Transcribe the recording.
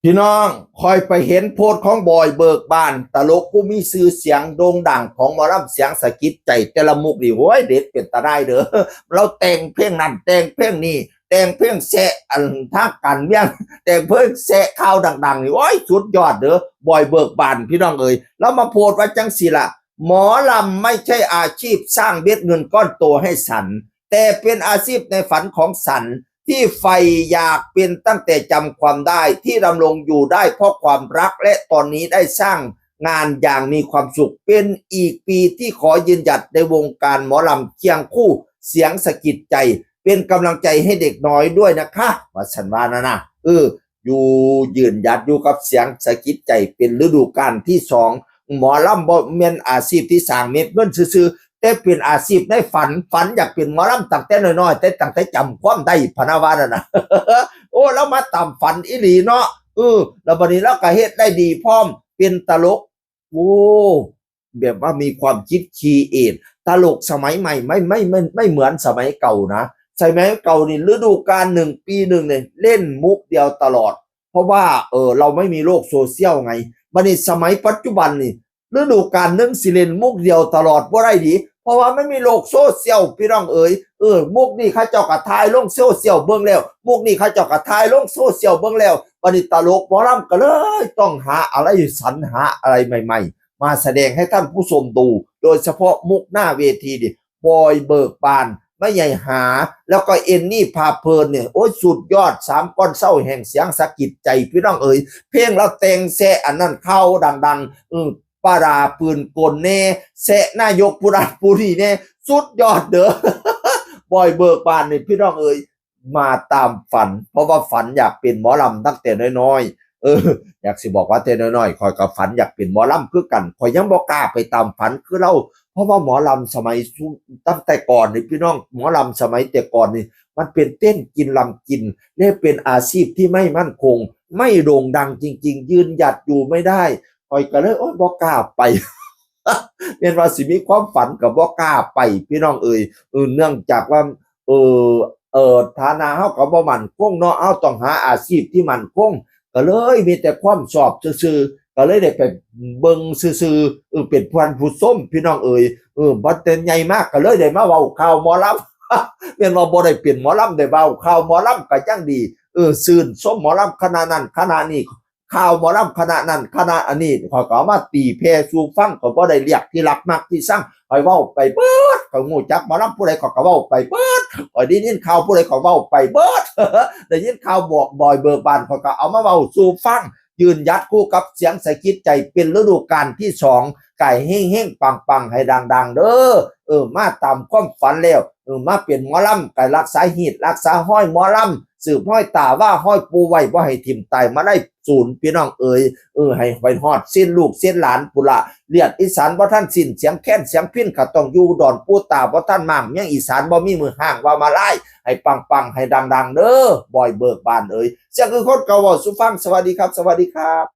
พี่น้องคอยไปเห็นโพสต์ของบอยเบิกบานตลกผู้มีชื่อเสียงโด่งดังของหมอลำเสียงสะกิดใจแต่ละมุกนี่โว้ยเด็ดเป็นตาได้เด้อเราแต่งเพลงนั้นแต่งเพลงนี้แต่งเพลงแสะอันทางการเมืองแต่งเพลงแสะข่าวดังๆนี่โอ้ยสุดยอดเด้อบอยเบิกบานพี่น้องเอ้ยแล้วมาโพสต์ว่าจังสิล่ะหมอลำไม่ใช่อาชีพสร้างเบ็ดเงินก้อนโตให้สันแต่เป็นอาชีพในฝันของสัน ที่ใฝ่อยากเป็นตั้งแต่จำความได้ที่ดำรงอยู่ได้เพราะความรักและตอนนี้ได้สร้างงานอย่างมีความสุขเป็นอีกปีที่ขอยืนหยัดในวงการหมอลำเคียงคู่เสียงสะกิดใจเป็นกำลังใจให้เด็กน้อยด้วยนะคะว่าฉันว่านะอยู่ยืนหยัดอยู่กับเสียงสะกิดใจเป็นฤดูกาลที่สองหมอลำบ่แม่นอาชีพที่สร้างเม็ดเงินซื่อแต่เป็นอาชีพในฝันอยากเป็นหมอลำตั้งแต่น้อยๆแต่ตั้งแต่จำความได้พนาวานะโอ้แล้วมาตามฝันอีหลีเนาะแล้วบัดนี้เราก็เฮ็ดได้ดีพร้อมเป็นตลกโอ้แบบว่ามีความคิดครีเอทตลกสมัยใหม่ไม่เหมือนสมัยเก่านะสมัยเก่านี่ฤดูกาลหนึ่งปีหนึ่งเนี่ยเล่นมุกเดียวตลอดเพราะว่าเราไม่มีโลกโซเชียลไงบัดนี้สมัยปัจจุบันนี่ฤดูกาลหนึ่งสิเล่นมุกเดียวตลอดบ่ได้ดีเพราะว่าไม่มีโลกโซเชียลพี่น้องเอ๋ยมุกนี่เขาเจ้ากระทายลงโซเชียลเบิ่งแล้วมุกนี่เขาเจ้ากระทายลงโซเชียลเบิ่งแล้วบัดนี้ตลกหมอลำก็เลยต้องหาอะไรสรรหาอะไรใหม่ๆมาแสดงให้ท่านผู้ชมดูโดยเฉพาะมุกหน้าเวทีดิบอยเบิกบานไม่ใหญ่หาแล้วก็เอ็นนี่พาเพลินเนี่ยโอ้ยสุดยอดสามก้อนเศร้าแห่งเสียงสะกิดใจพี่น้องเอ๋ยเพลงเราแต่งแซ่อันนั้นเข้าดังๆปาราปืนกลเน่แสะนายกปุราปุรีเน่สุดยอดเด้อบอยเบิกบานนี่พี่น้องเอ๋ยมาตามฝันเพราะว่าฝันอยากเป็นหมอลำตั้งแต่น้อยๆอยากสิบอกว่าแต่น้อยๆคอยกับฝันอยากเป็นหมอลำคือกันคอยยังบอกกล้าไปตามฝันคือเราเพราะว่าหมอลำสมัยตั้งแต่ก่อนนี่พี่น้องหมอลำสมัยแต่ก่อนนี่มันเป็นเต้นกินลำกินเนี่ยเป็นอาชีพที่ไม่มั่นคงไม่โด่งดังจริงๆยืนหยัดอยู่ไม่ได้คอยก็เลยโอ๊ยบอกกล้าไปเป็นว่าสิมีความฝันกับบอกกล้าไปพี่น้องเนื่องจากว่าเออฐานะเฮาก็บ่มั่นคงเนาะเฮาต้องหาอาชีพที่มั่นคงก็เลยมีแต่ความชอบซื่อๆก็เลยได้ไปเบิ่งซื่อๆเป็นผู้ส้มพี่น้องบ่แต่ใหญ่มากก็เลยได้มาเว้าข่าวหมอลำเป็นว่าบ่ได้เป็นหมอลำได้เว้าข่าวหมอลำก็จังดีชื่นชมหมอลำคณะนั้นคณะนี้ข่าวหมอลำคณะนั้นคณะอันนี้ข้อยก็เอามาตีแผ่สู่ฟังก็บ่ได้เรียกที่รักมักที่ชังข้อยเว้าไปเบิดข้อยฮู้จักหมอลำผู้ใดข้อยก็เว้าไปเบิดข้อยได้ยินข่าวผู้ใดข้อยเว้าไปเบิดได้ยินข่าวบอกบอยเบิกบานข้อยก็เอามาเว้าสู่ฟังยืนหยัดคู่กับเสียงสะกิดใจเป็นฤดูกาลที่สองไก่เฮ้งๆปังๆให้ดังๆเด้อมาตามความฝันแล้วมาเป็นหมอลำไก่รักษาหีดรักษาห้อยหมอลำสืบห้อยตาว่าห้อยปูไว้ว่าให้ทิมตายมาได้ศูนย์พี่น้องให้ไปฮอดสิ้นลูกสิ้นหลานปุระเลียดอีสานบ่ท่านสิ้นเสียงแค้นเสียงพิ้นก็ต้องอยู่ดอนปูตาบ่ท่านมั่งยังอีสานบ่มีมือห่างว่ามาไล่ให้ปังๆให้ดังๆเด้อบอยเบิกบานเสียงคือคนเก่าเว้าสู่ฟังสวัสดีครับสวัสดีครับ